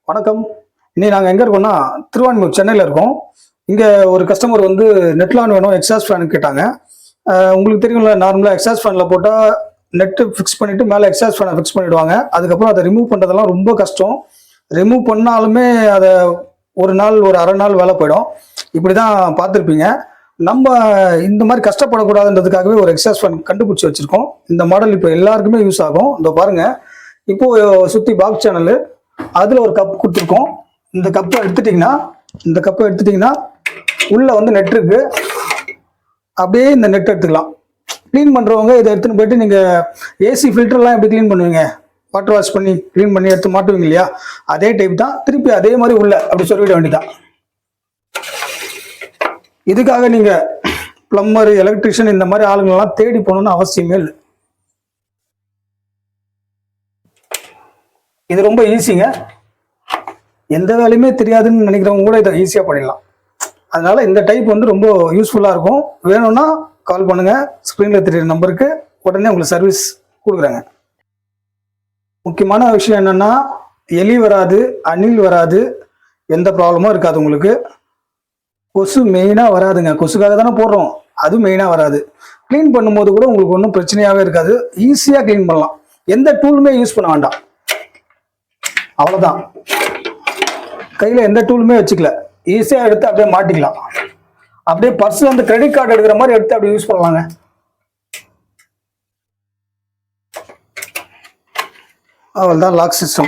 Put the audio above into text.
வணக்கம். இன்னைக்கு நாங்கள் எங்கே இருக்கோம்னா திருவான்மியூர் சென்னையில் இருக்கோம். இங்கே ஒரு கஸ்டமர் வந்து நெட்லான் வேணும் எக்ஸாஸ்ட் ஃபேனு கேட்டாங்க. உங்களுக்கு தெரியும்ல, நார்மலாக எக்ஸாஸ்ட் ஃபேனில் போட்டால் நெட்டு ஃபிக்ஸ் பண்ணிவிட்டு மேலே எக்ஸாஸ்ட் ஃபேனை ஃபிக்ஸ் பண்ணிவிடுவாங்க. அதுக்கப்புறம் அதை ரிமூவ் பண்ணுறதெல்லாம் ரொம்ப கஷ்டம். ரிமூவ் பண்ணாலுமே அதை ஒரு நாள் ஒரு அரை நாள் வேலை போயிடும். இப்படி தான் பார்த்துருப்பீங்க. நம்ம இந்த மாதிரி கஷ்டப்படக்கூடாதுன்றதுக்காகவே ஒரு எக்ஸாஸ்ட் ஃபேன் கண்டுபிடிச்சி வச்சுருக்கோம். இந்த மாடல் இப்போ எல்லாருக்குமே யூஸ் ஆகும். இந்த பாருங்கள், இப்போது சுற்றி பாக்ஸ் சேனலு, அதில் ஒரு கப் கொடுத்துருக்கோம். இந்த கப்பை எடுத்துட்டிங்கன்னா உள்ளே வந்து நெட் இருக்குது. அப்படியே இந்த நெட் எடுத்துக்கலாம். க்ளீன் பண்ணுறவங்க இதை எடுத்துன்னு போயிட்டு நீங்கள் ஏசி ஃபில்டர்லாம் எப்படி க்ளீன் பண்ணுவீங்க, வாட்டர் வாஷ் பண்ணி க்ளீன் பண்ணி எடுத்து மாட்டுவீங்க இல்லையா, அதே டைப் தான். திருப்பி அதே மாதிரி உள்ள அப்படி சொல்லிவிட வேண்டியதான். இதுக்காக நீங்கள் பிளம்பர், எலக்ட்ரிஷியன் இந்த மாதிரி ஆளுங்களெல்லாம் தேடி போகணுன்னு அவசியமே இல்லை. இது ரொம்ப ஈஸிங்க. எந்த வேலையுமே தெரியாதுன்னு நினைக்கிறவங்க கூட இதை ஈஸியாக பண்ணிடலாம். அதனால இந்த டைப் வந்து ரொம்ப யூஸ்ஃபுல்லாக இருக்கும். வேணும்னா கால் பண்ணுங்கள். ஸ்க்ரீனில் தெரியுற நம்பருக்கு உடனே உங்களுக்கு சர்வீஸ் கொடுக்குறாங்க. முக்கியமான விஷயம் என்னென்னா, எலி வராது, அணில் வராது, எந்த ப்ராப்ளமும் இருக்காது உங்களுக்கு. கொசு மெயினாக வராதுங்க. கொசுக்காக தானே போடுறோம், அது மெயினாக வராது. க்ளீன் பண்ணும்போது கூட உங்களுக்கு ஒன்றும் பிரச்சனையாகவே இருக்காது. ஈஸியாக க்ளீன் பண்ணலாம். எந்த டூலுமே யூஸ் பண்ண வேண்டாம். அவ்வளோதான். கையில் எந்த டூலுமே வச்சுக்கல, ஈஸியாக எடுத்து அப்படியே மாட்டிக்கலாம். அப்படியே பர்ஸில் வந்து கிரெடிட் கார்டு எடுக்கிற மாதிரி எடுத்து அப்படியே யூஸ் பண்ணலாங்க. அவ்வளோதான் லாக் சிஸ்டம்.